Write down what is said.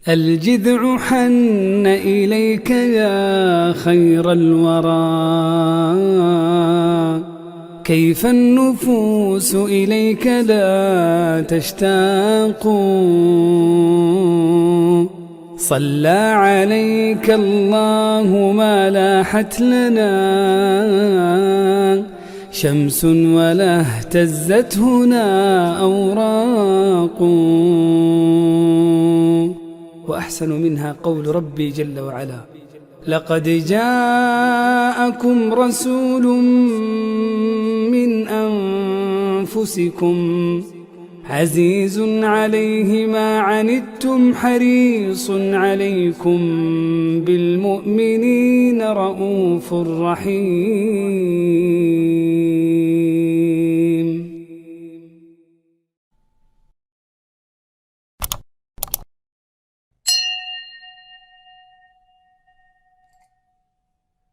الجذع حن إليك يا خير الورى، كيف النفوس إليك لا تشتاق. صلى عليك الله ما لاحت لنا شمس ولا اهتزت هنا أوراق. وأحسن منها قول ربي جل وعلا: لقد جاءكم رسول من أنفسكم عزيز عليه ما عنتم حريص عليكم بالمؤمنين رؤوف رحيم.